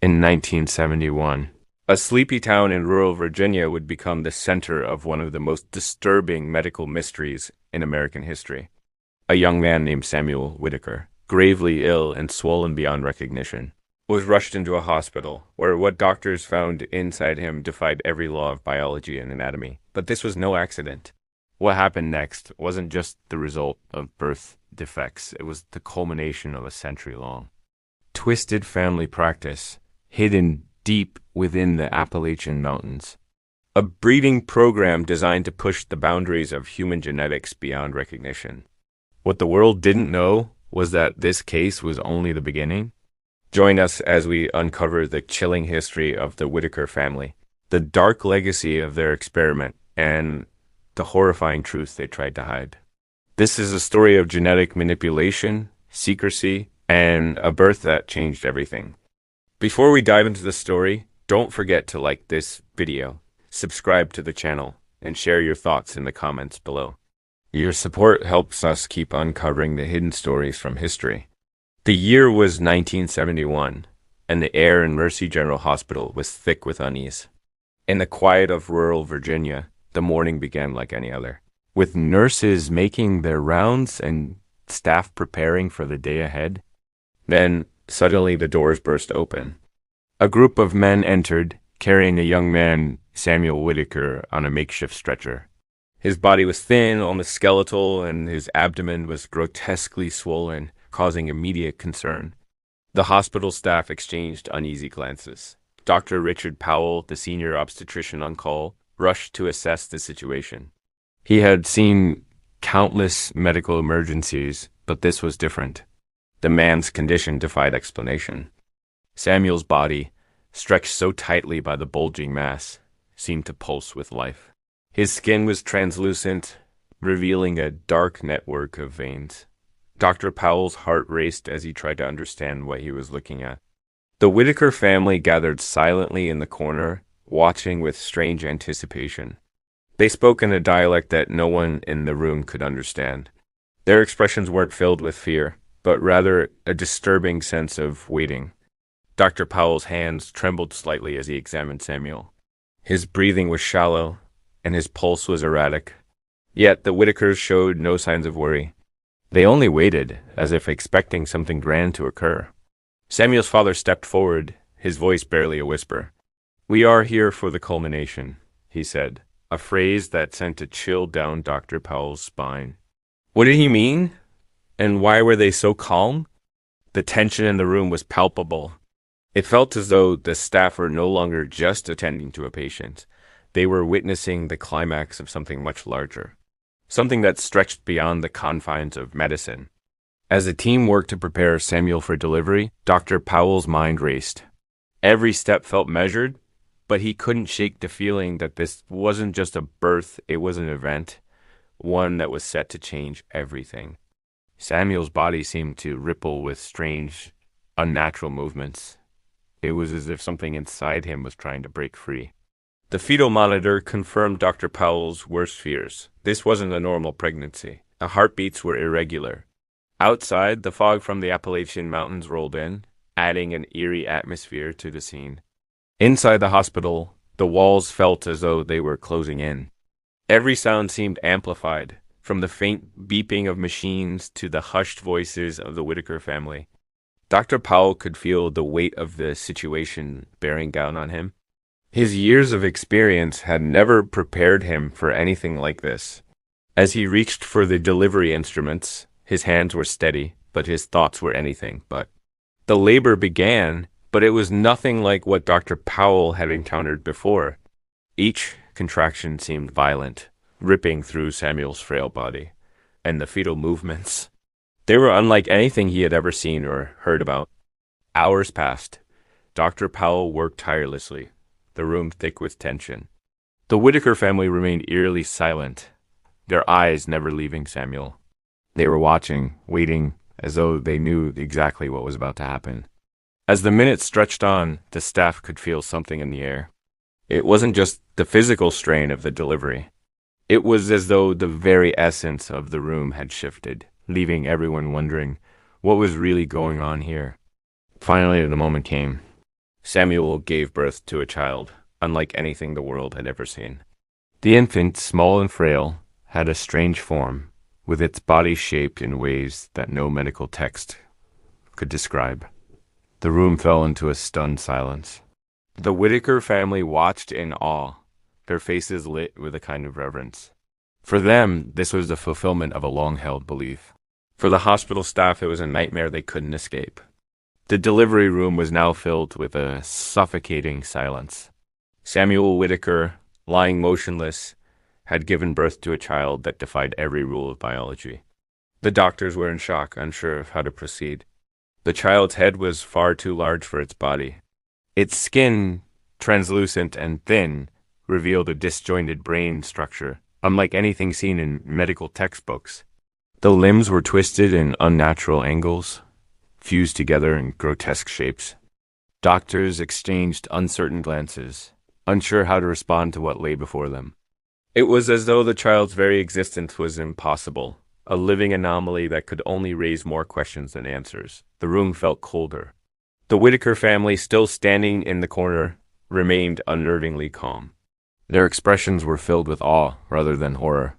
In 1971, a sleepy town in rural Virginia would become the center of one of the most disturbing medical mysteries in American history. A young man named Samuel Whitaker, gravely ill and swollen beyond recognition, was rushed into a hospital where what doctors found inside him defied every law of biology and anatomy. But this was no accident. What happened next wasn't just the result of birth defects, it was the culmination of a century-long, twisted family practice hidden deep within the Appalachian Mountains. A breeding program designed to push the boundaries of human genetics beyond recognition. What the world didn't know was that this case was only the beginning. Join us as we uncover the chilling history of the Whitaker family, the dark legacy of their experiment, and the horrifying truth they tried to hide. This is a story of genetic manipulation, secrecy, and a birth that changed everything. Before we dive into the story, don't forget to like this video, subscribe to the channel, and share your thoughts in the comments below. Your support helps us keep uncovering the hidden stories from history. The year was 1971, and the air in Mercy General Hospital was thick with unease. In the quiet of rural Virginia, the morning began like any other, with nurses making their rounds and staff preparing for the day ahead. Then, suddenly the doors burst open. A group of men entered, carrying a young man, Samuel Whitaker, on a makeshift stretcher. His body was thin, almost skeletal, and his abdomen was grotesquely swollen, causing immediate concern. The hospital staff exchanged uneasy glances. Dr. Richard Powell, the senior obstetrician on call, rushed to assess the situation. He had seen countless medical emergencies, but this was different. The man's condition defied explanation. Samuel's body, stretched so tightly by the bulging mass, seemed to pulse with life. His skin was translucent, revealing a dark network of veins. Dr. Powell's heart raced as he tried to understand what he was looking at. The Whitaker family gathered silently in the corner, watching with strange anticipation. They spoke in a dialect that no one in the room could understand. Their expressions weren't filled with fear, but rather a disturbing sense of waiting. Dr. Powell's hands trembled slightly as he examined Samuel. His breathing was shallow, and his pulse was erratic. Yet the Whitakers showed no signs of worry. They only waited, as if expecting something grand to occur. Samuel's father stepped forward, his voice barely a whisper. "We are here for the culmination," he said, a phrase that sent a chill down Dr. Powell's spine. What did he mean? And why were they so calm? The tension in the room was palpable. It felt as though the staff were no longer just attending to a patient. They were witnessing the climax of something much larger, something that stretched beyond the confines of medicine. As the team worked to prepare Samuel for delivery, Dr. Powell's mind raced. Every step felt measured, but he couldn't shake the feeling that this wasn't just a birth, it was an event, one that was set to change everything. Samuel's body seemed to ripple with strange, unnatural movements. It was as if something inside him was trying to break free. The fetal monitor confirmed Dr. Powell's worst fears. This wasn't a normal pregnancy. The heartbeats were irregular. Outside, the fog from the Appalachian Mountains rolled in, adding an eerie atmosphere to the scene. Inside the hospital, the walls felt as though they were closing in. Every sound seemed amplified, from the faint beeping of machines to the hushed voices of the Whitaker family. Dr. Powell could feel the weight of the situation bearing down on him. His years of experience had never prepared him for anything like this. As he reached for the delivery instruments, his hands were steady, but his thoughts were anything but. The labor began, but it was nothing like what Dr. Powell had encountered before. Each contraction seemed violent, ripping through Samuel's frail body, and the fetal movements. They were unlike anything he had ever seen or heard about. Hours passed. Dr. Powell worked tirelessly, the room thick with tension. The Whitaker family remained eerily silent, their eyes never leaving Samuel. They were watching, waiting, as though they knew exactly what was about to happen. As the minutes stretched on, the staff could feel something in the air. It wasn't just the physical strain of the delivery. It was as though the very essence of the room had shifted, leaving everyone wondering what was really going on here. Finally, the moment came. Samuel gave birth to a child, unlike anything the world had ever seen. The infant, small and frail, had a strange form, with its body shaped in ways that no medical text could describe. The room fell into a stunned silence. The Whitaker family watched in awe, their faces lit with a kind of reverence. For them, this was the fulfillment of a long-held belief. For the hospital staff, it was a nightmare they couldn't escape. The delivery room was now filled with a suffocating silence. Samuel Whitaker, lying motionless, had given birth to a child that defied every rule of biology. The doctors were in shock, unsure of how to proceed. The child's head was far too large for its body. Its skin, translucent and thin, revealed a disjointed brain structure, unlike anything seen in medical textbooks. The limbs were twisted in unnatural angles, fused together in grotesque shapes. Doctors exchanged uncertain glances, unsure how to respond to what lay before them. It was as though the child's very existence was impossible, a living anomaly that could only raise more questions than answers. The room felt colder. The Whitaker family, still standing in the corner, remained unnervingly calm. Their expressions were filled with awe rather than horror.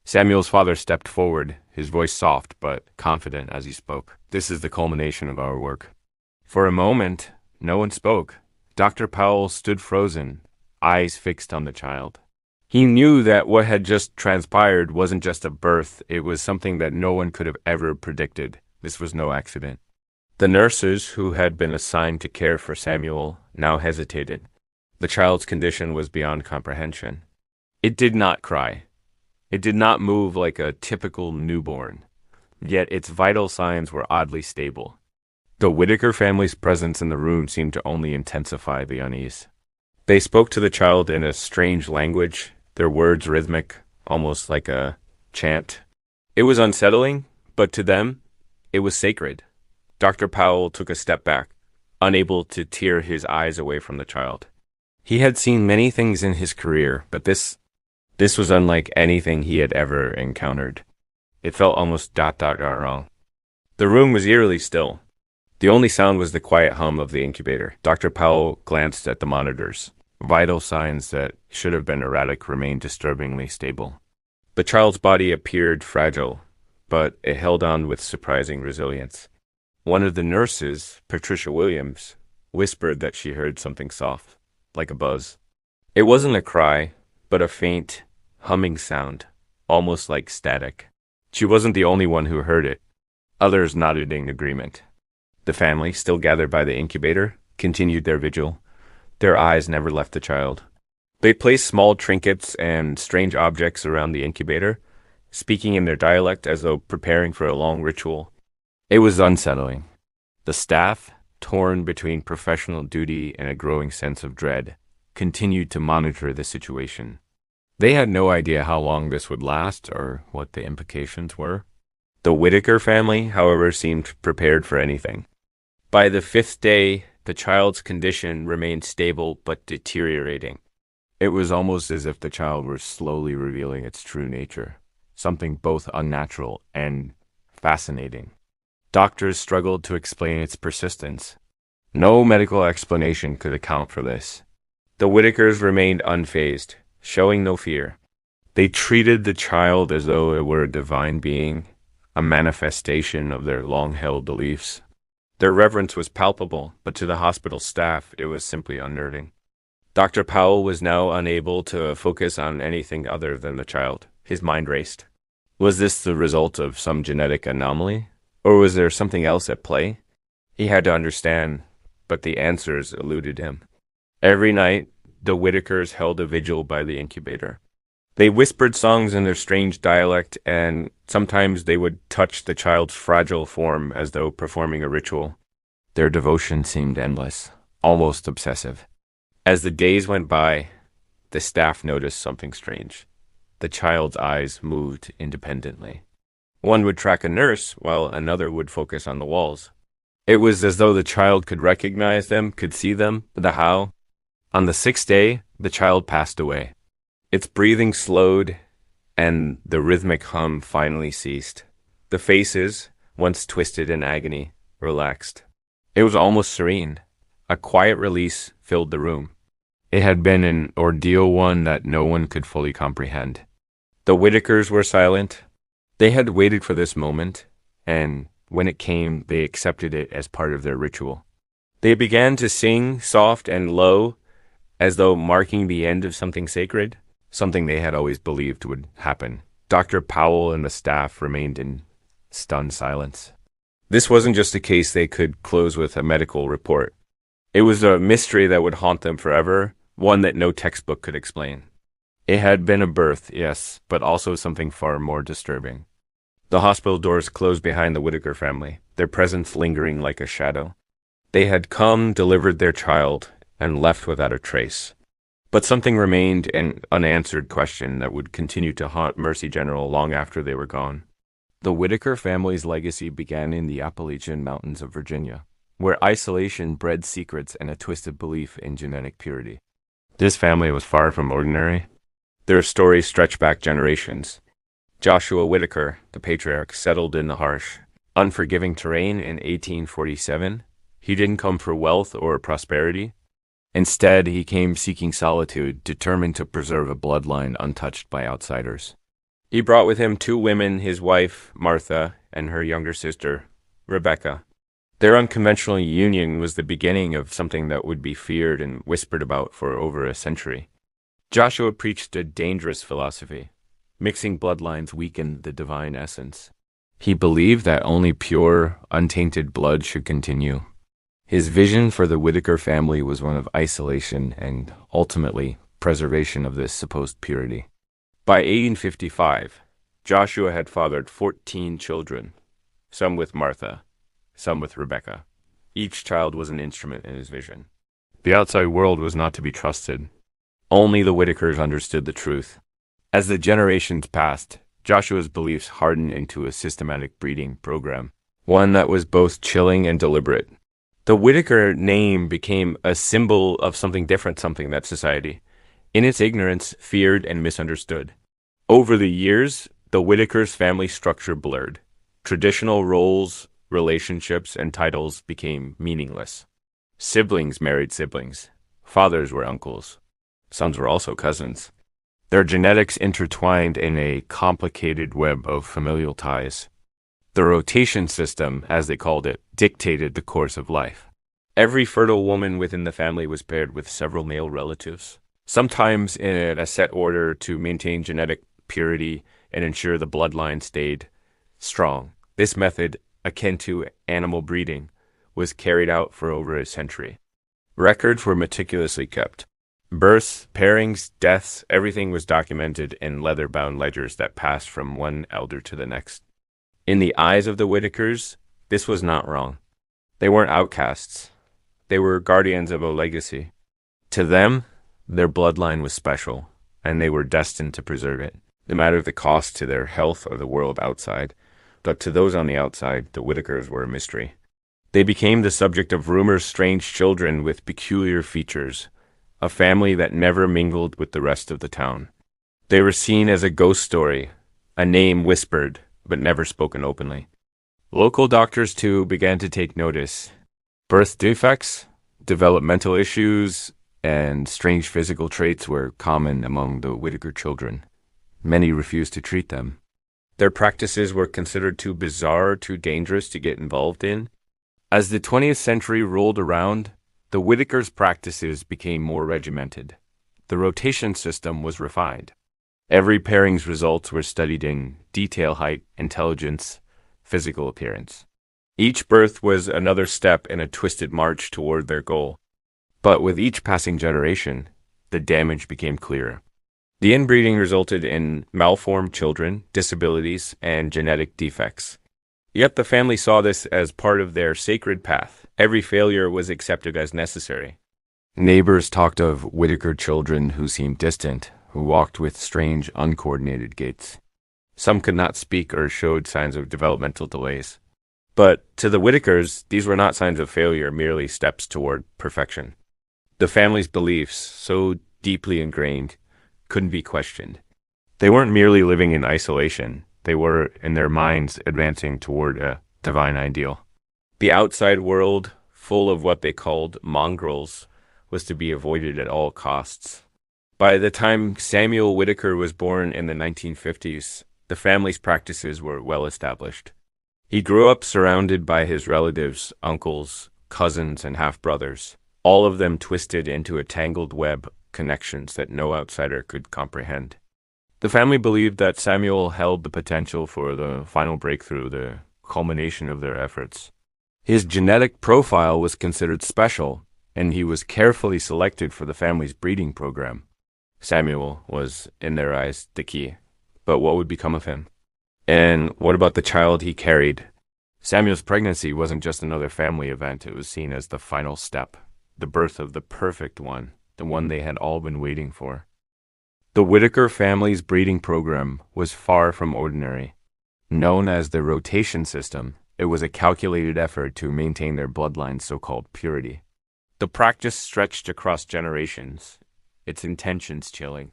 Samuel's father stepped forward, his voice soft but confident as he spoke. "This is the culmination of our work." For a moment, no one spoke. Dr. Powell stood frozen, eyes fixed on the child. He knew that what had just transpired wasn't just a birth, it was something that no one could have ever predicted. This was no accident. The nurses who had been assigned to care for Samuel now hesitated. The child's condition was beyond comprehension. It did not cry. It did not move like a typical newborn, yet its vital signs were oddly stable. The Whitaker family's presence in the room seemed to only intensify the unease. They spoke to the child in a strange language, their words rhythmic, almost like a chant. It was unsettling, but to them, it was sacred. Dr. Powell took a step back, unable to tear his eyes away from the child. He had seen many things in his career, but this was unlike anything he had ever encountered. It felt almost wrong. The room was eerily still. The only sound was the quiet hum of the incubator. Dr. Powell glanced at the monitors. Vital signs that should have been erratic remained disturbingly stable. The child's body appeared fragile, but it held on with surprising resilience. One of the nurses, Patricia Williams, whispered that she heard something soft, like a buzz. It wasn't a cry, but a faint, humming sound, almost like static. She wasn't the only one who heard it. Others nodded in agreement. The family, still gathered by the incubator, continued their vigil. Their eyes never left the child. They placed small trinkets and strange objects around the incubator, speaking in their dialect as though preparing for a long ritual. It was unsettling. The staff, torn between professional duty and a growing sense of dread, continued to monitor the situation. They had no idea how long this would last or what the implications were. The Whitaker family, however, seemed prepared for anything. By the 5th day, the child's condition remained stable but deteriorating. It was almost as if the child were slowly revealing its true nature, something both unnatural and fascinating. Doctors struggled to explain its persistence. No medical explanation could account for this. The Whitakers remained unfazed, showing no fear. They treated the child as though it were a divine being, a manifestation of their long-held beliefs. Their reverence was palpable, but to the hospital staff, it was simply unnerving. Dr. Powell was now unable to focus on anything other than the child. His mind raced. Was this the result of some genetic anomaly? Or was there something else at play? He had to understand, but the answers eluded him. Every night, the Whitakers held a vigil by the incubator. They whispered songs in their strange dialect, and sometimes they would touch the child's fragile form as though performing a ritual. Their devotion seemed endless, almost obsessive. As the days went by, the staff noticed something strange. The child's eyes moved independently. One would track a nurse, while another would focus on the walls. It was as though the child could recognize them, could see them, but how? On the 6th day, the child passed away. Its breathing slowed, and the rhythmic hum finally ceased. The faces, once twisted in agony, relaxed. It was almost serene. A quiet release filled the room. It had been an ordeal, one that no one could fully comprehend. The Whitakers were silent. They had waited for this moment, and when it came, they accepted it as part of their ritual. They began to sing soft and low, as though marking the end of something sacred, something they had always believed would happen. Dr. Powell and the staff remained in stunned silence. This wasn't just a case they could close with a medical report. It was a mystery that would haunt them forever, one that no textbook could explain. It had been a birth, yes, but also something far more disturbing. The hospital doors closed behind the Whitaker family, their presence lingering like a shadow. They had come, delivered their child, and left without a trace. But something remained, an unanswered question that would continue to haunt Mercy General long after they were gone. The Whitaker family's legacy began in the Appalachian Mountains of Virginia, where isolation bred secrets and a twisted belief in genetic purity. This family was far from ordinary. Their stories stretch back generations. Joshua Whitaker, the patriarch, settled in the harsh, unforgiving terrain in 1847. He didn't come for wealth or prosperity. Instead, he came seeking solitude, determined to preserve a bloodline untouched by outsiders. He brought with him 2 women, his wife, Martha, and her younger sister, Rebecca. Their unconventional union was the beginning of something that would be feared and whispered about for over a century. Joshua preached a dangerous philosophy. Mixing bloodlines weakened the divine essence. He believed that only pure, untainted blood should continue. His vision for the Whitaker family was one of isolation and, ultimately, preservation of this supposed purity. By 1855, Joshua had fathered 14 children, some with Martha, some with Rebecca. Each child was an instrument in his vision. The outside world was not to be trusted. Only the Whitakers understood the truth. As the generations passed, Joshua's beliefs hardened into a systematic breeding program, one that was both chilling and deliberate. The Whitaker name became a symbol of something different, something that society, in its ignorance, feared and misunderstood. Over the years, the Whitakers' family structure blurred. Traditional roles, relationships, and titles became meaningless. Siblings married siblings. Fathers were uncles. Sons were also cousins. Their genetics intertwined in a complicated web of familial ties. The rotation system, as they called it, dictated the course of life. Every fertile woman within the family was paired with several male relatives, sometimes in a set order to maintain genetic purity and ensure the bloodline stayed strong. This method, akin to animal breeding, was carried out for over a century. Records were meticulously kept. Births, pairings, deaths, everything was documented in leather-bound ledgers that passed from one elder to the next. In the eyes of the Whitakers, this was not wrong. They weren't outcasts. They were guardians of a legacy. To them, their bloodline was special, and they were destined to preserve it, no matter the cost to their health or the world outside. But to those on the outside, the Whitakers were a mystery. They became the subject of rumors, strange children with peculiar features, a family that never mingled with the rest of the town. They were seen as a ghost story, a name whispered, but never spoken openly. Local doctors, too, began to take notice. Birth defects, developmental issues, and strange physical traits were common among the Whitaker children. Many refused to treat them. Their practices were considered too bizarre, too dangerous to get involved in. As the 20th century rolled around, the Whitakers' practices became more regimented. The rotation system was refined. Every pairing's results were studied in detail: height, intelligence, physical appearance. Each birth was another step in a twisted march toward their goal. But with each passing generation, the damage became clearer. The inbreeding resulted in malformed children, disabilities, and genetic defects. Yet the family saw this as part of their sacred path. Every failure was accepted as necessary. Neighbors talked of Whitaker children who seemed distant, who walked with strange, uncoordinated gaits. Some could not speak or showed signs of developmental delays. But to the Whitakers, these were not signs of failure, merely steps toward perfection. The family's beliefs, so deeply ingrained, couldn't be questioned. They weren't merely living in isolation. They were, in their minds, advancing toward a divine ideal. The outside world, full of what they called mongrels, was to be avoided at all costs. By the time Samuel Whitaker was born in the 1950s, the family's practices were well established. He grew up surrounded by his relatives, uncles, cousins, and half-brothers, all of them twisted into a tangled web of connections that no outsider could comprehend. The family believed that Samuel held the potential for the final breakthrough, the culmination of their efforts. His genetic profile was considered special, and he was carefully selected for the family's breeding program. Samuel was, in their eyes, the key. But what would become of him? And what about the child he carried? Samuel's pregnancy wasn't just another family event. It was seen as the final step, the birth of the perfect one, the one they had all been waiting for. The Whitaker family's breeding program was far from ordinary. Known as the rotation system, it was a calculated effort to maintain their bloodline's so-called purity. The practice stretched across generations, its intentions chilling.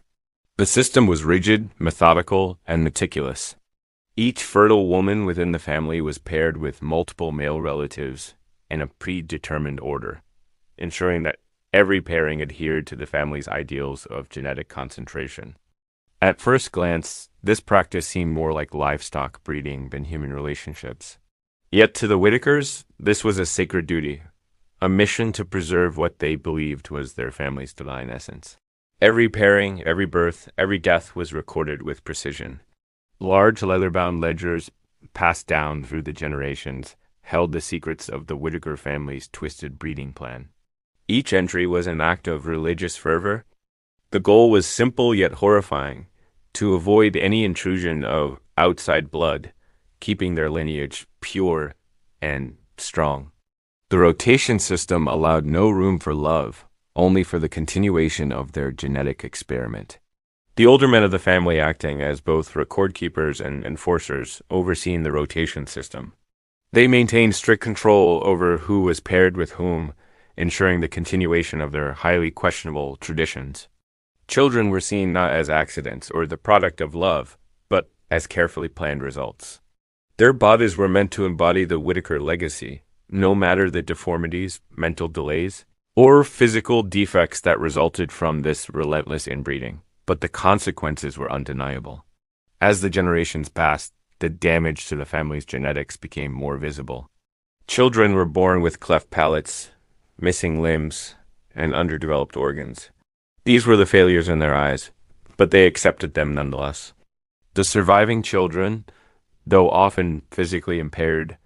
The system was rigid, methodical, and meticulous. Each fertile woman within the family was paired with multiple male relatives in a predetermined order, ensuring that every pairing adhered to the family's ideals of genetic concentration. At first glance, this practice seemed more like livestock breeding than human relationships. Yet to the Whitakers, this was a sacred duty, a mission to preserve what they believed was their family's divine essence. Every pairing, every birth, every death was recorded with precision. Large leather-bound ledgers passed down through the generations held the secrets of the Whitaker family's twisted breeding plan. Each entry was an act of religious fervor. The goal was simple yet horrifying, to avoid any intrusion of outside blood, keeping their lineage pure and strong. The rotation system allowed no room for love, only for the continuation of their genetic experiment. The older men of the family acting as both record keepers and enforcers, overseeing the rotation system. They maintained strict control over who was paired with whom, ensuring the continuation of their highly questionable traditions. Children were seen not as accidents or the product of love, but as carefully planned results. Their bodies were meant to embody the Whitaker legacy, no matter the deformities, mental delays, or physical defects that resulted from this relentless inbreeding. But the consequences were undeniable. As the generations passed, the damage to the family's genetics became more visible. Children were born with cleft palates, missing limbs, and underdeveloped organs. These were the failures in their eyes, but they accepted them nonetheless. The surviving children, though often physically impaired,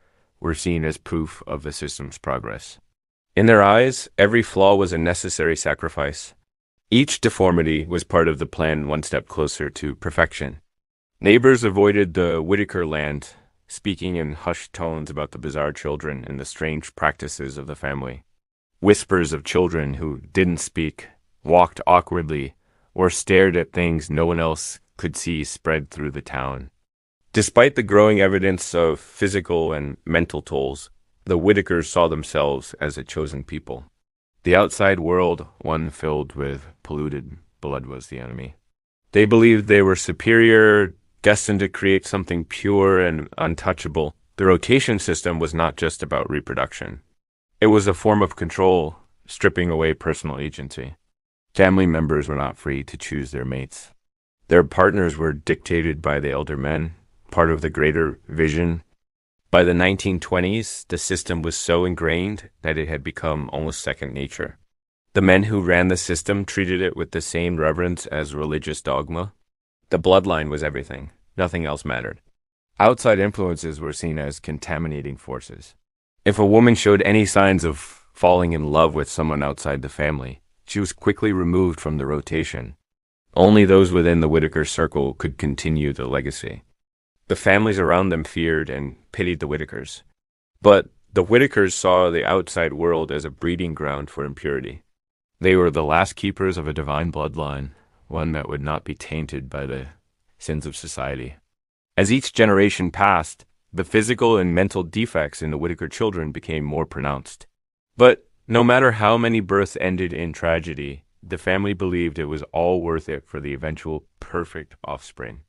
were seen as proof of the system's progress. In their eyes, every flaw was a necessary sacrifice. Each deformity was part of the plan one step closer to perfection. Neighbors avoided the Whitaker land, speaking in hushed tones about the bizarre children and the strange practices of the family. Whispers of children who didn't speak, walked awkwardly, or stared at things no one else could see spread through the town. Despite the growing evidence of physical and mental tolls, the Whitakers saw themselves as a chosen people. The outside world, one filled with polluted blood, was the enemy. They believed they were superior, destined to create something pure and untouchable. The rotation system was not just about reproduction. It was a form of control, stripping away personal agency. Family members were not free to choose their mates. Their partners were dictated by the elder men, part of the greater vision. By the 1920s, the system was so ingrained that it had become almost second nature. The men who ran the system treated it with the same reverence as religious dogma. The bloodline was everything. Nothing else mattered. Outside influences were seen as contaminating forces. If a woman showed any signs of falling in love with someone outside the family, she was quickly removed from the rotation. Only those within the Whitaker circle could continue the legacy. The families around them feared and pitied the Whitakers. But the Whitakers saw the outside world as a breeding ground for impurity. They were the last keepers of a divine bloodline, one that would not be tainted by the sins of society. As each generation passed, the physical and mental defects in the Whitaker children became more pronounced. But no matter how many births ended in tragedy, the family believed it was all worth it for the eventual perfect offspring.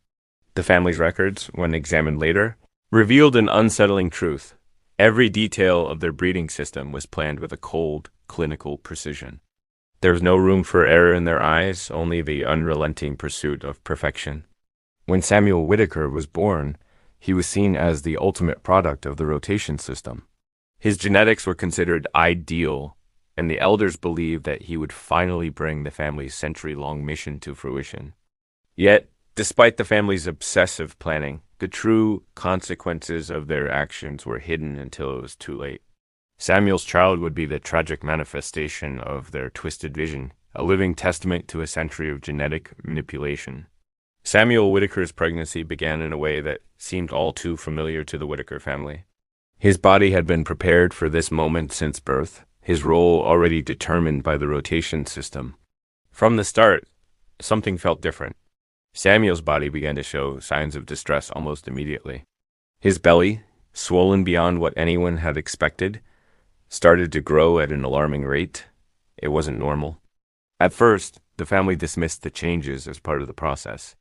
The family's records, when examined later, revealed an unsettling truth. Every detail of their breeding system was planned with a cold, clinical precision. There was no room for error in their eyes, only the unrelenting pursuit of perfection. When Samuel Whitaker was born, he was seen as the ultimate product of the rotation system. His genetics were considered ideal, and the elders believed that he would finally bring the family's century-long mission to fruition. Yet, despite the family's obsessive planning, the true consequences of their actions were hidden until it was too late. Samuel's child would be the tragic manifestation of their twisted vision, a living testament to a century of genetic manipulation. Samuel Whitaker's pregnancy began in a way that seemed all too familiar to the Whitaker family. His body had been prepared for this moment since birth, his role already determined by the rotation system. From the start, something felt different. Samuel's body began to show signs of distress almost immediately. His belly, swollen beyond what anyone had expected, started to grow at an alarming rate. It wasn't normal. At first, the family dismissed the changes as part of the process.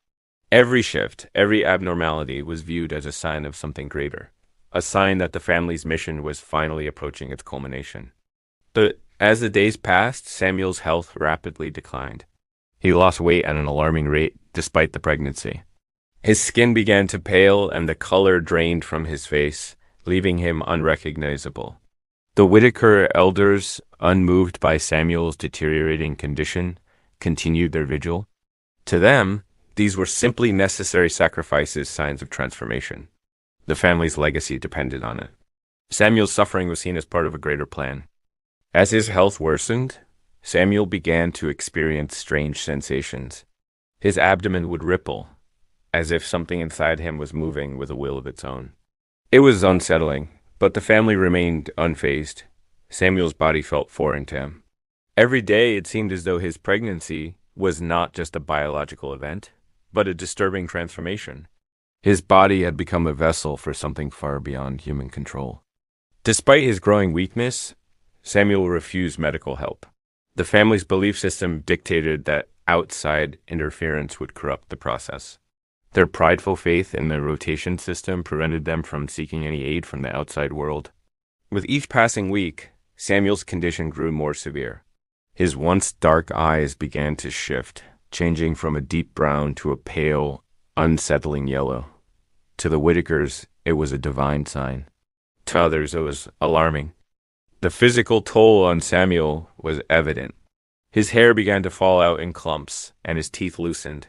Every shift, every abnormality was viewed as a sign of something greater, a sign that the family's mission was finally approaching its culmination. But as the days passed, Samuel's health rapidly declined. He lost weight at an alarming rate despite the pregnancy. His skin began to pale and the color drained from his face, leaving him unrecognizable. The Whitaker elders, unmoved by Samuel's deteriorating condition, continued their vigil. To them, these were simply necessary sacrifices, signs of transformation. The family's legacy depended on it. Samuel's suffering was seen as part of a greater plan. As his health worsened, Samuel began to experience strange sensations. His abdomen would ripple, as if something inside him was moving with a will of its own. It was unsettling, but the family remained unfazed. Samuel's body felt foreign to him. Every day it seemed as though his pregnancy was not just a biological event, but a disturbing transformation. His body had become a vessel for something far beyond human control. Despite his growing weakness, Samuel refused medical help. The family's belief system dictated that outside interference would corrupt the process. Their prideful faith in the rotation system prevented them from seeking any aid from the outside world. With each passing week, Samuel's condition grew more severe. His once dark eyes began to shift, changing from a deep brown to a pale, unsettling yellow. To the Whitakers, it was a divine sign. To others, it was alarming. The physical toll on Samuel was evident. His hair began to fall out in clumps, and his teeth loosened,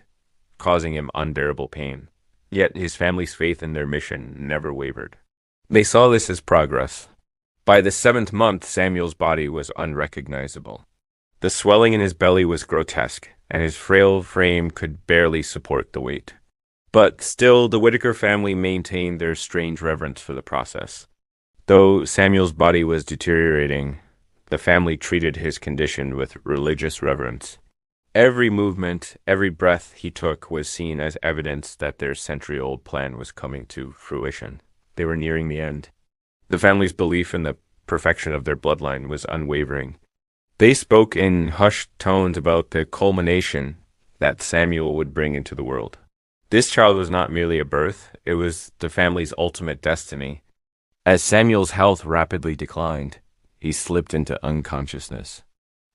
causing him unbearable pain. Yet his family's faith in their mission never wavered. They saw this as progress. By the 7th month, Samuel's body was unrecognizable. The swelling in his belly was grotesque, and his frail frame could barely support the weight. But still, the Whitaker family maintained their strange reverence for the process. Though Samuel's body was deteriorating, the family treated his condition with religious reverence. Every movement, every breath he took was seen as evidence that their century-old plan was coming to fruition. They were nearing the end. The family's belief in the perfection of their bloodline was unwavering. They spoke in hushed tones about the culmination that Samuel would bring into the world. This child was not merely a birth, it was the family's ultimate destiny. As Samuel's health rapidly declined, he slipped into unconsciousness.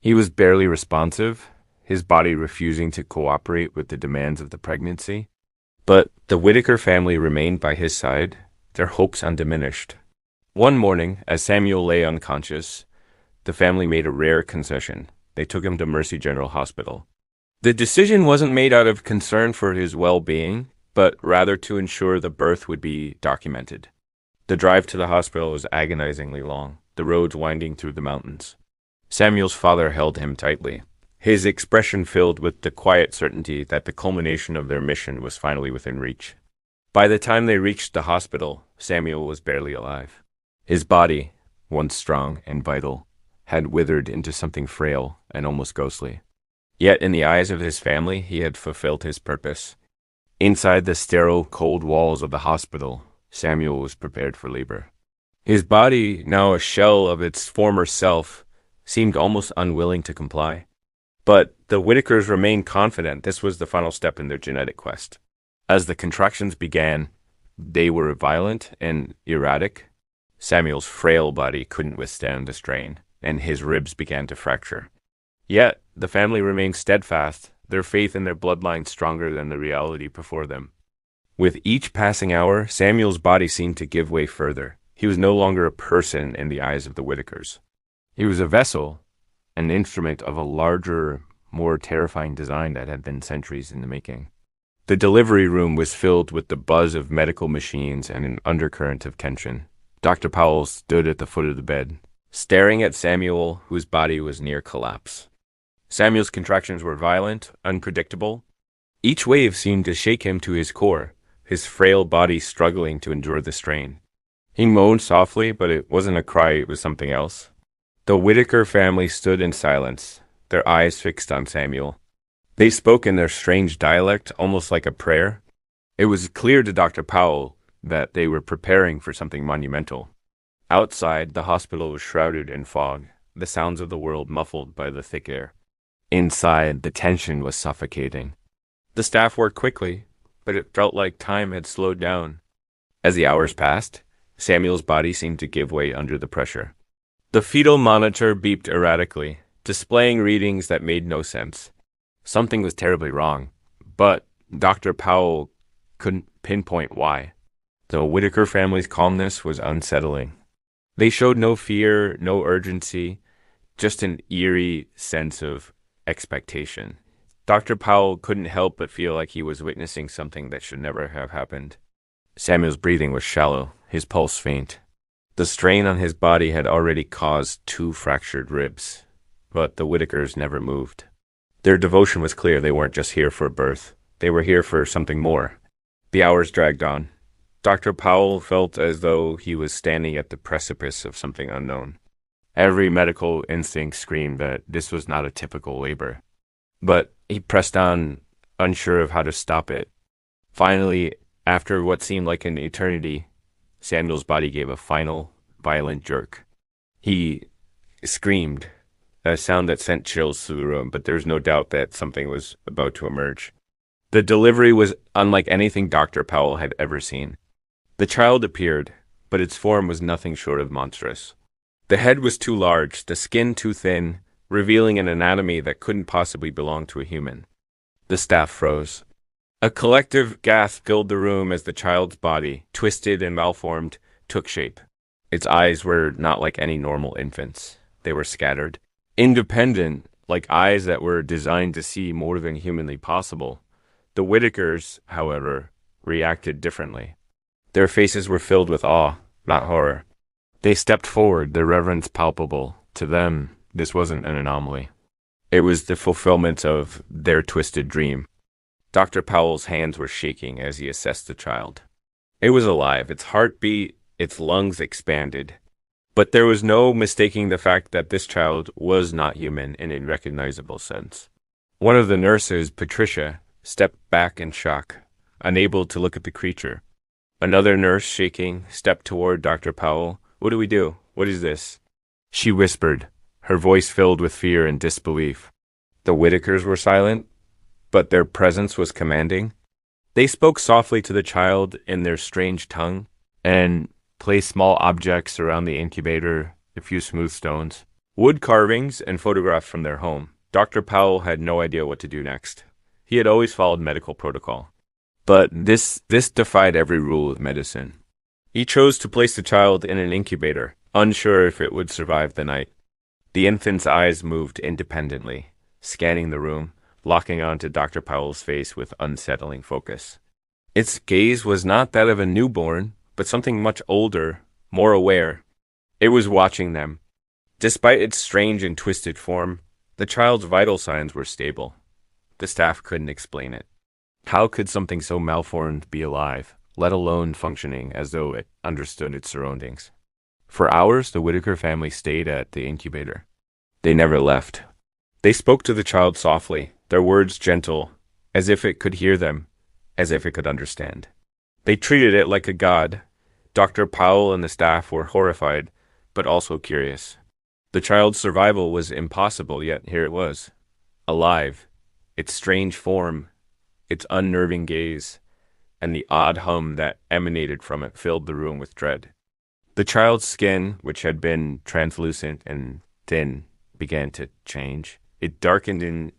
He was barely responsive, his body refusing to cooperate with the demands of the pregnancy. But the Whitaker family remained by his side, their hopes undiminished. One morning, as Samuel lay unconscious, the family made a rare concession. They took him to Mercy General Hospital. The decision wasn't made out of concern for his well-being, but rather to ensure the birth would be documented. The drive to the hospital was agonizingly long, the roads winding through the mountains. Samuel's father held him tightly, his expression filled with the quiet certainty that the culmination of their mission was finally within reach. By the time they reached the hospital, Samuel was barely alive. His body, once strong and vital, had withered into something frail and almost ghostly. Yet in the eyes of his family, he had fulfilled his purpose. Inside the sterile, cold walls of the hospital, Samuel was prepared for labor. His body, now a shell of its former self, seemed almost unwilling to comply. But the Whitakers remained confident this was the final step in their genetic quest. As the contractions began, they were violent and erratic. Samuel's frail body couldn't withstand the strain, and his ribs began to fracture. Yet, the family remained steadfast, their faith in their bloodline stronger than the reality before them. With each passing hour, Samuel's body seemed to give way further. He was no longer a person in the eyes of the Whitakers. He was a vessel, an instrument of a larger, more terrifying design that had been centuries in the making. The delivery room was filled with the buzz of medical machines and an undercurrent of tension. Dr. Powell stood at the foot of the bed, staring at Samuel, whose body was near collapse. Samuel's contractions were violent, unpredictable. Each wave seemed to shake him to his core, his frail body struggling to endure the strain. He moaned softly, but it wasn't a cry, it was something else. The Whitaker family stood in silence, their eyes fixed on Samuel. They spoke in their strange dialect, almost like a prayer. It was clear to Dr. Powell that they were preparing for something monumental. Outside, the hospital was shrouded in fog, the sounds of the world muffled by the thick air. Inside, the tension was suffocating. The staff worked quickly, but it felt like time had slowed down. As the hours passed, Samuel's body seemed to give way under the pressure. The fetal monitor beeped erratically, displaying readings that made no sense. Something was terribly wrong, but Dr. Powell couldn't pinpoint why. The Whitaker family's calmness was unsettling. They showed no fear, no urgency, just an eerie sense of expectation. Dr. Powell couldn't help but feel like he was witnessing something that should never have happened. Samuel's breathing was shallow, his pulse faint. The strain on his body had already caused 2 fractured ribs, but the Whitakers never moved. Their devotion was clear. They weren't just here for birth. They were here for something more. The hours dragged on. Dr. Powell felt as though he was standing at the precipice of something unknown. Every medical instinct screamed that this was not a typical labor. But he pressed on, unsure of how to stop it. Finally, after what seemed like an eternity, Samuel's body gave a final, violent jerk. He screamed, a sound that sent chills through the room, but there was no doubt that something was about to emerge. The delivery was unlike anything Dr. Powell had ever seen. The child appeared, but its form was nothing short of monstrous. The head was too large, the skin too thin, revealing an anatomy that couldn't possibly belong to a human. The staff froze. A collective gasp filled the room as the child's body, twisted and malformed, took shape. Its eyes were not like any normal infant's. They were scattered, independent, like eyes that were designed to see more than humanly possible. The Whitakers, however, reacted differently. Their faces were filled with awe, not horror. They stepped forward, their reverence palpable. To them, this wasn't an anomaly. It was the fulfillment of their twisted dream. Dr. Powell's hands were shaking as he assessed the child. It was alive, its heart beat, its lungs expanded. But there was no mistaking the fact that this child was not human in a recognizable sense. One of the nurses, Patricia, stepped back in shock, unable to look at the creature. Another nurse, shaking, stepped toward Dr. Powell. "What do we do? What is this?" She whispered, her voice filled with fear and disbelief. The Whitakers were silent, but their presence was commanding. They spoke softly to the child in their strange tongue and placed small objects around the incubator, a few smooth stones, wood carvings, and photographs from their home. Dr. Powell had no idea what to do next. He had always followed medical protocol. But this defied every rule of medicine. He chose to place the child in an incubator, unsure if it would survive the night. The infant's eyes moved independently, scanning the room, locking onto Dr. Powell's face with unsettling focus. Its gaze was not that of a newborn, but something much older, more aware. It was watching them. Despite its strange and twisted form, the child's vital signs were stable. The staff couldn't explain it. How could something so malformed be alive, let alone functioning as though it understood its surroundings? For hours, the Whitaker family stayed at the incubator. They never left. They spoke to the child softly, their words gentle, as if it could hear them, as if it could understand. They treated it like a god. Dr. Powell and the staff were horrified, but also curious. The child's survival was impossible, yet here it was, alive. Its strange form, its unnerving gaze, and the odd hum that emanated from it filled the room with dread. The child's skin, which had been translucent and thin, began to change. It darkened in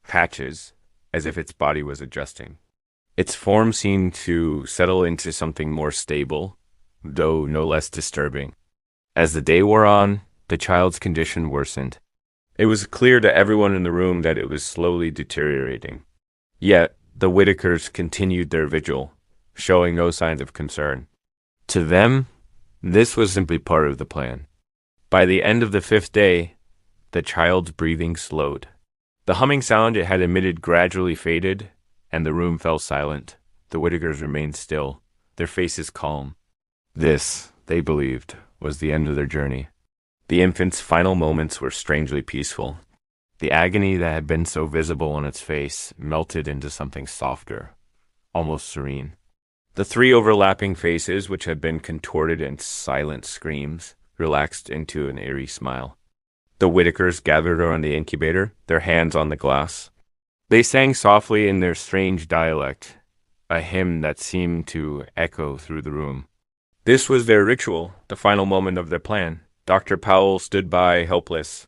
patches as if its body was adjusting. Its form seemed to settle into something more stable, though no less disturbing. As the day wore on, the child's condition worsened. It was clear to everyone in the room that it was slowly deteriorating. Yet, the Whitakers continued their vigil, showing no signs of concern. To them, this was simply part of the plan. By the end of the fifth day, the child's breathing slowed. The humming sound it had emitted gradually faded, and the room fell silent. The Whitakers remained still, their faces calm. This, they believed, was the end of their journey. The infant's final moments were strangely peaceful. The agony that had been so visible on its face melted into something softer, almost serene. The three overlapping faces, which had been contorted in silent screams, relaxed into an eerie smile. The Whitakers gathered around the incubator, their hands on the glass. They sang softly in their strange dialect, a hymn that seemed to echo through the room. This was their ritual, the final moment of their plan. Dr. Powell stood by, helpless.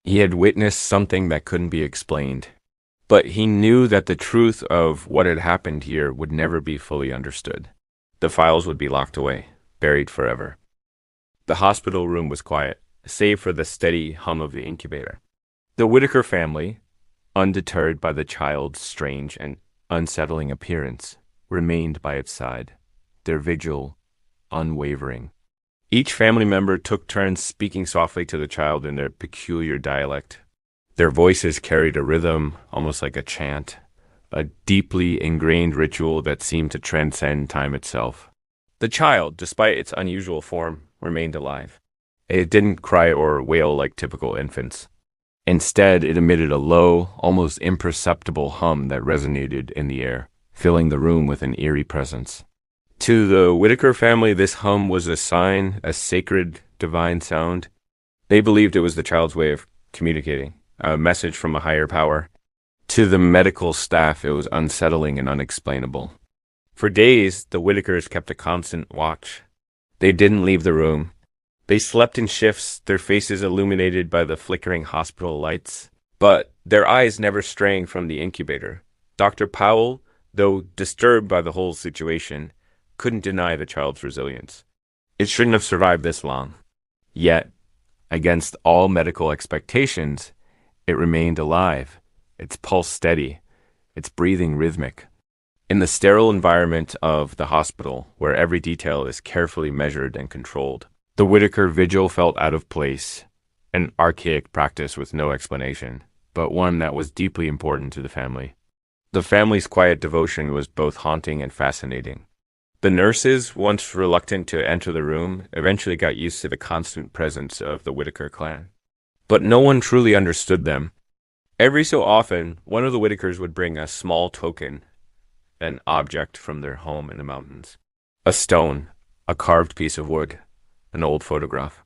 He had witnessed something that couldn't be explained. But he knew that the truth of what had happened here would never be fully understood. The files would be locked away, buried forever. The hospital room was quiet, save for the steady hum of the incubator. The Whitaker family, undeterred by the child's strange and unsettling appearance, remained by its side, their vigil unwavering. Each family member took turns speaking softly to the child in their peculiar dialect. Their voices carried a rhythm, almost like a chant, a deeply ingrained ritual that seemed to transcend time itself. The child, despite its unusual form, remained alive. It didn't cry or wail like typical infants. Instead, it emitted a low, almost imperceptible hum that resonated in the air, filling the room with an eerie presence. To the Whitaker family, this hum was a sign, a sacred, divine sound. They believed it was the child's way of communicating, a message from a higher power. To the medical staff, it was unsettling and unexplainable. For days, the Whitakers kept a constant watch. They didn't leave the room. They slept in shifts, their faces illuminated by the flickering hospital lights, but their eyes never straying from the incubator. Dr. Powell, though disturbed by the whole situation, couldn't deny the child's resilience. It shouldn't have survived this long. Yet, against all medical expectations, it remained alive, its pulse steady, its breathing rhythmic. In the sterile environment of the hospital, where every detail is carefully measured and controlled, the Whitaker vigil felt out of place, an archaic practice with no explanation, but one that was deeply important to the family. The family's quiet devotion was both haunting and fascinating. The nurses, once reluctant to enter the room, eventually got used to the constant presence of the Whitaker clan. But no one truly understood them. Every so often, one of the Whitakers would bring a small token, an object from their home in the mountains. A stone, a carved piece of wood, an old photograph.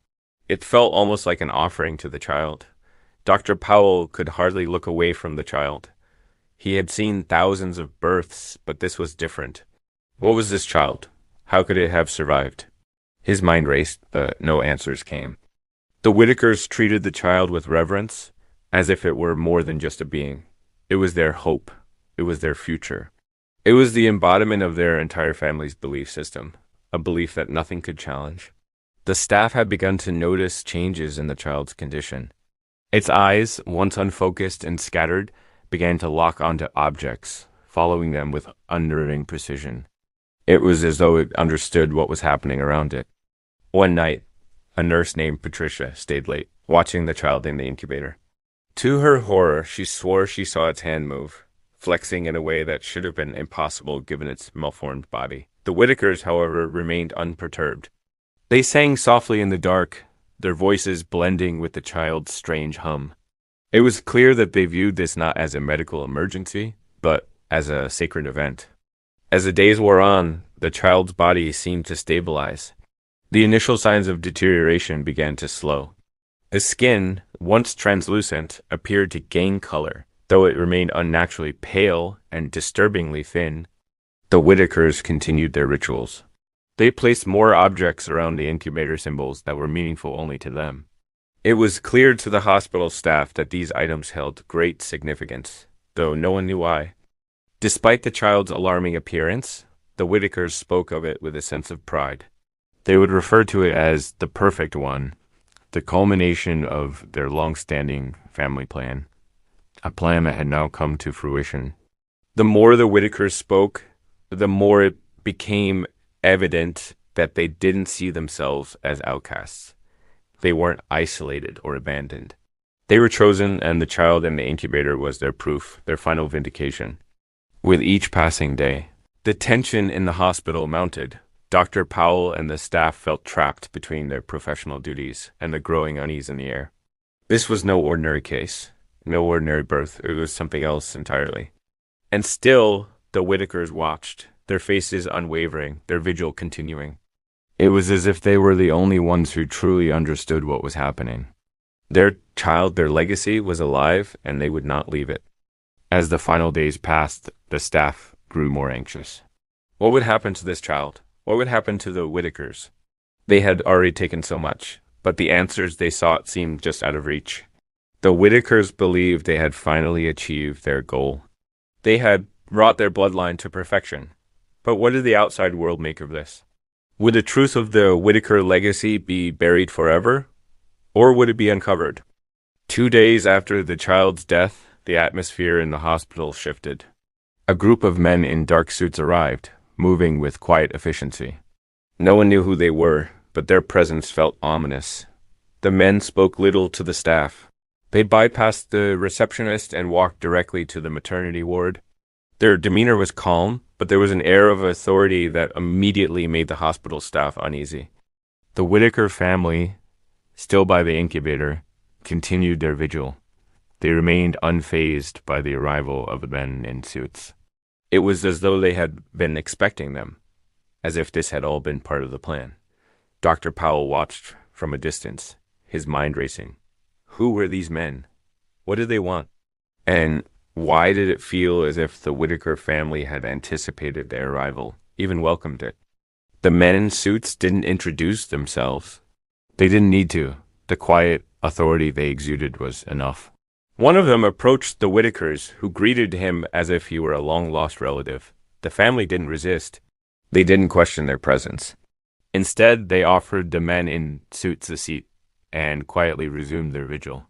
It felt almost like an offering to the child. Dr. Powell could hardly look away from the child. He had seen thousands of births, but this was different. What was this child? How could it have survived? His mind raced, but no answers came. The Whitakers treated the child with reverence, as if it were more than just a being. It was their hope. It was their future. It was the embodiment of their entire family's belief system, a belief that nothing could challenge. The staff had begun to notice changes in the child's condition. Its eyes, once unfocused and scattered, began to lock onto objects, following them with unnerving precision. It was as though it understood what was happening around it. One night, a nurse named Patricia stayed late, watching the child in the incubator. To her horror, she swore she saw its hand move, flexing in a way that should have been impossible given its malformed body. The Whitakers, however, remained unperturbed. They sang softly in the dark, their voices blending with the child's strange hum. It was clear that they viewed this not as a medical emergency, but as a sacred event. As the days wore on, the child's body seemed to stabilize. The initial signs of deterioration began to slow. The skin, once translucent, appeared to gain color, though it remained unnaturally pale and disturbingly thin. The Whitakers continued their rituals. They placed more objects around the incubator symbols that were meaningful only to them. It was clear to the hospital staff that these items held great significance, though no one knew why. Despite the child's alarming appearance, the Whitakers spoke of it with a sense of pride. They would refer to it as the perfect one, the culmination of their long-standing family plan, a plan that had now come to fruition. The more the Whitakers spoke, the more it became evident that they didn't see themselves as outcasts. They weren't isolated or abandoned. They were chosen, and the child in the incubator was their proof, their final vindication. With each passing day, the tension in the hospital mounted. Dr. Powell and the staff felt trapped between their professional duties and the growing unease in the air. This was no ordinary case, no ordinary birth. It was something else entirely. And still, the Whitakers watched, their faces unwavering, their vigil continuing. It was as if they were the only ones who truly understood what was happening. Their child, their legacy, was alive, and they would not leave it. As the final days passed, the staff grew more anxious. What would happen to this child? What would happen to the Whitakers? They had already taken so much, but the answers they sought seemed just out of reach. The Whitakers believed they had finally achieved their goal. They had brought their bloodline to perfection. But what did the outside world make of this? Would the truth of the Whitaker legacy be buried forever, or would it be uncovered? 2 days after the child's death, the atmosphere in the hospital shifted. A group of men in dark suits arrived, moving with quiet efficiency. No one knew who they were, but their presence felt ominous. The men spoke little to the staff. They bypassed the receptionist and walked directly to the maternity ward. Their demeanor was calm, but there was an air of authority that immediately made the hospital staff uneasy. The Whitaker family, still by the incubator, continued their vigil. They remained unfazed by the arrival of the men in suits. It was as though they had been expecting them, as if this had all been part of the plan. Dr. Powell watched from a distance, his mind racing. Who were these men? What did they want? And why did it feel as if the Whitaker family had anticipated their arrival, even welcomed it? The men in suits didn't introduce themselves. They didn't need to. The quiet authority they exuded was enough. One of them approached the Whitakers, who greeted him as if he were a long-lost relative. The family didn't resist. They didn't question their presence. Instead, they offered the men in suits a seat and quietly resumed their vigil.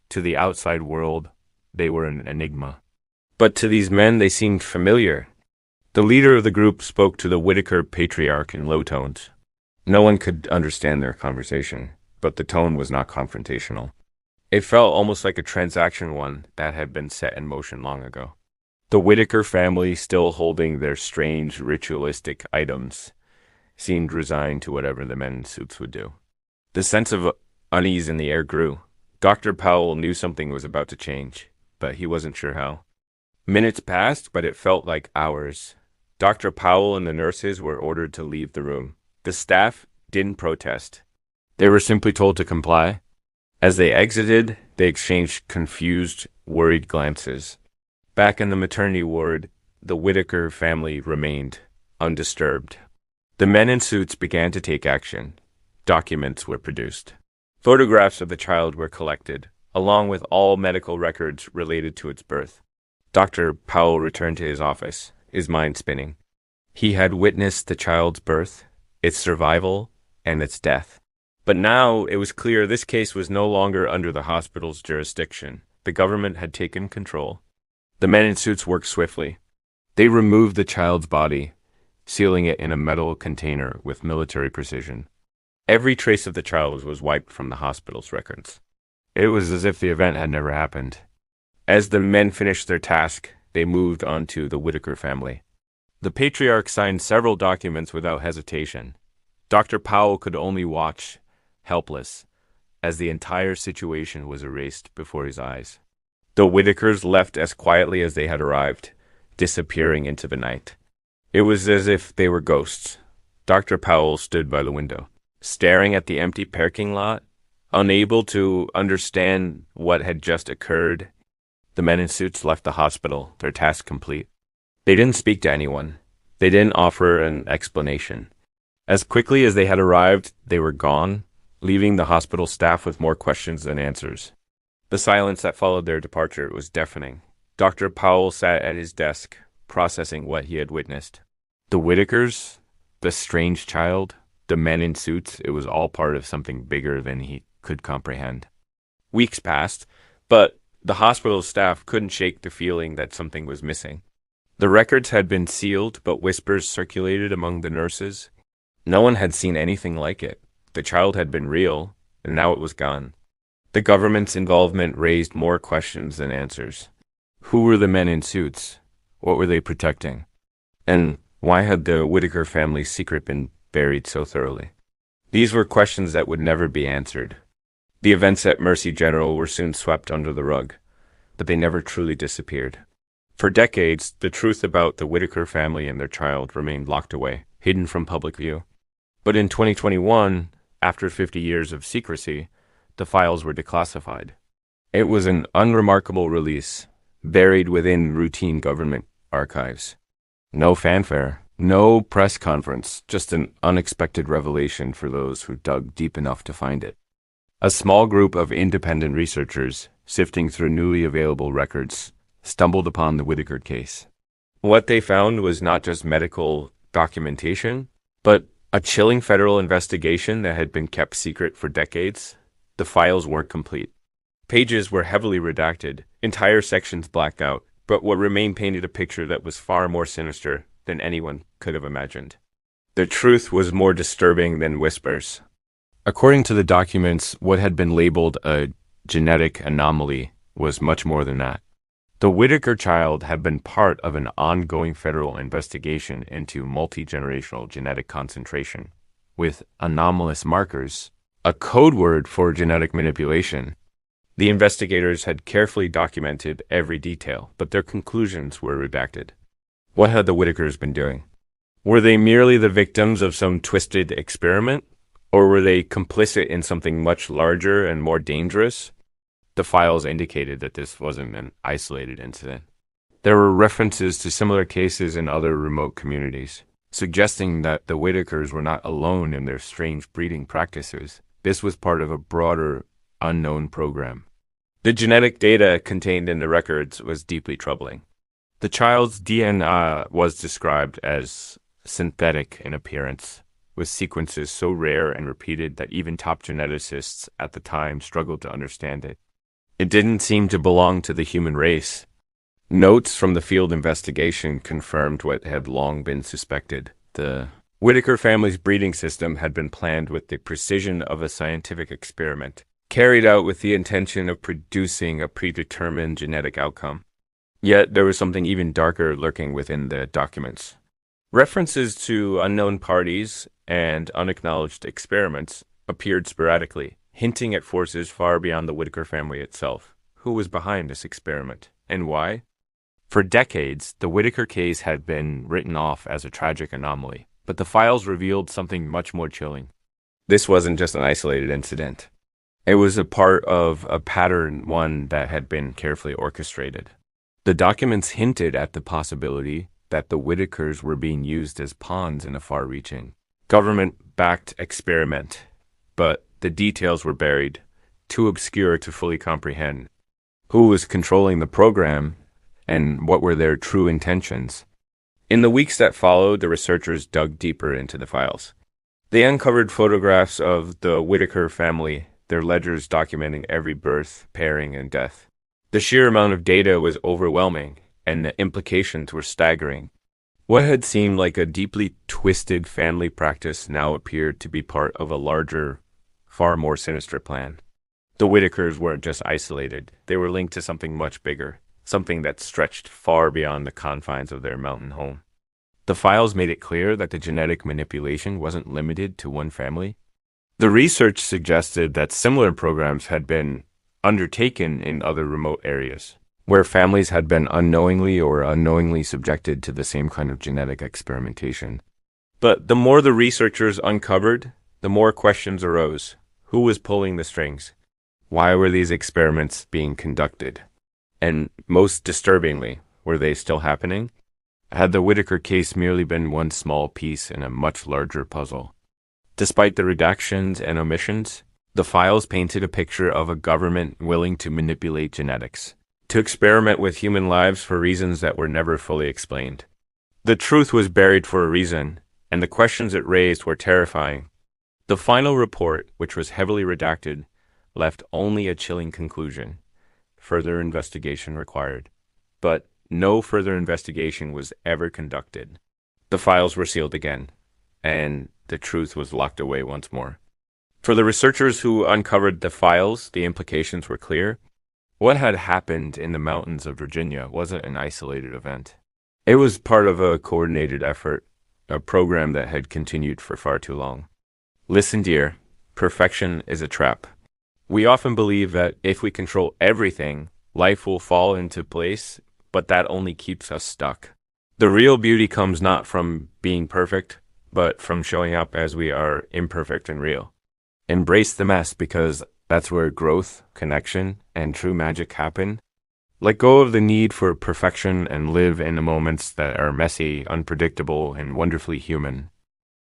To the outside world, they were an enigma. But to these men, they seemed familiar. The leader of the group spoke to the Whitaker patriarch in low tones. No one could understand their conversation, but the tone was not confrontational. It felt almost like a transaction one that had been set in motion long ago. The Whitaker family, still holding their strange ritualistic items, seemed resigned to whatever the men in suits would do. The sense of unease in the air grew. Dr. Powell knew something was about to change, but he wasn't sure how. Minutes passed, but it felt like hours. Dr. Powell and the nurses were ordered to leave the room. The staff didn't protest. They were simply told to comply. As they exited, they exchanged confused, worried glances. Back in the maternity ward, the Whitaker family remained undisturbed. The men in suits began to take action. Documents were produced. Photographs of the child were collected, along with all medical records related to its birth. Dr. Powell returned to his office, his mind spinning. He had witnessed the child's birth, its survival, and its death. But now it was clear this case was no longer under the hospital's jurisdiction. The government had taken control. The men in suits worked swiftly. They removed the child's body, sealing it in a metal container with military precision. Every trace of the child was wiped from the hospital's records. It was as if the event had never happened. As the men finished their task, they moved on to the Whitaker family. The patriarch signed several documents without hesitation. Dr. Powell could only watch, helpless, as the entire situation was erased before his eyes. The Whitakers left as quietly as they had arrived, disappearing into the night. It was as if they were ghosts. Dr. Powell stood by the window, staring at the empty parking lot, unable to understand what had just occurred. The men in suits left the hospital, their task complete. They didn't speak to anyone. They didn't offer an explanation. As quickly as they had arrived, they were gone, leaving the hospital staff with more questions than answers. The silence that followed their departure was deafening. Dr. Powell sat at his desk, processing what he had witnessed. The Whitakers, the strange child, the men in suits, it was all part of something bigger than he could comprehend. Weeks passed, but the hospital staff couldn't shake the feeling that something was missing. The records had been sealed, but whispers circulated among the nurses. No one had seen anything like it. The child had been real, and now it was gone. The government's involvement raised more questions than answers. Who were the men in suits? What were they protecting? And why had the Whitaker family's secret been buried so thoroughly? These were questions that would never be answered. The events at Mercy General were soon swept under the rug, but they never truly disappeared. For decades, the truth about the Whitaker family and their child remained locked away, hidden from public view. But in 2021, after 50 years of secrecy, the files were declassified. It was an unremarkable release, buried within routine government archives. No fanfare, no press conference, just an unexpected revelation for those who dug deep enough to find it. A small group of independent researchers, sifting through newly available records, stumbled upon the Whitaker case. What they found was not just medical documentation, but a chilling federal investigation that had been kept secret for decades. The files weren't complete. Pages were heavily redacted, entire sections blacked out, but what remained painted a picture that was far more sinister than anyone could have imagined. The truth was more disturbing than whispers. According to the documents, what had been labeled a genetic anomaly was much more than that. The Whitaker child had been part of an ongoing federal investigation into multi-generational genetic concentration, with anomalous markers, a code word for genetic manipulation. The investigators had carefully documented every detail, but their conclusions were redacted. What had the Whitakers been doing? Were they merely the victims of some twisted experiment? Or were they complicit in something much larger and more dangerous? The files indicated that this wasn't an isolated incident. There were references to similar cases in other remote communities, suggesting that the Whitakers were not alone in their strange breeding practices. This was part of a broader, unknown program. The genetic data contained in the records was deeply troubling. The child's DNA was described as synthetic in appearance, with sequences so rare and repeated that even top geneticists at the time struggled to understand it. It didn't seem to belong to the human race. Notes from the field investigation confirmed what had long been suspected. The Whitaker family's breeding system had been planned with the precision of a scientific experiment, carried out with the intention of producing a predetermined genetic outcome. Yet there was something even darker lurking within the documents. References to unknown parties and unacknowledged experiments appeared sporadically, hinting at forces far beyond the Whitaker family itself. Who was behind this experiment, and why? For decades, the Whitaker case had been written off as a tragic anomaly, but the files revealed something much more chilling. This wasn't just an isolated incident. It was a part of a pattern, one that had been carefully orchestrated. The documents hinted at the possibility that the Whitakers were being used as pawns in a far-reaching, government-backed experiment, but the details were buried, too obscure to fully comprehend. Who was controlling the program, and what were their true intentions? In the weeks that followed, the researchers dug deeper into the files. They uncovered photographs of the Whitaker family, their ledgers documenting every birth, pairing, and death. The sheer amount of data was overwhelming, and the implications were staggering. What had seemed like a deeply twisted family practice now appeared to be part of a larger, far more sinister plan. The Whitakers weren't just isolated. They were linked to something much bigger, something that stretched far beyond the confines of their mountain home. The files made it clear that the genetic manipulation wasn't limited to one family. The research suggested that similar programs had been undertaken in other remote areas, where families had been unknowingly or unknowingly subjected to the same kind of genetic experimentation. But the more the researchers uncovered, the more questions arose. Who was pulling the strings? Why were these experiments being conducted? And most disturbingly, were they still happening? had the Whitaker case merely been one small piece in a much larger puzzle. Despite the redactions and omissions, the files painted a picture of a government willing to manipulate genetics, to experiment with human lives for reasons that were never fully explained. The truth was buried for a reason, and the questions it raised were terrifying. The final report, which was heavily redacted, left only a chilling conclusion: further investigation required. But no further investigation was ever conducted. The files were sealed again, and the truth was locked away once more. For the researchers who uncovered the files, the implications were clear. What had happened in the mountains of Virginia wasn't an isolated event. It was part of a coordinated effort, a program that had continued for far too long. Listen, dear, perfection is a trap. We often believe that if we control everything, life will fall into place, but that only keeps us stuck. The real beauty comes not from being perfect, but from showing up as we are imperfect and real. Embrace the mess, because that's where growth, connection, and true magic happen. Let go of the need for perfection and live in the moments that are messy, unpredictable, and wonderfully human.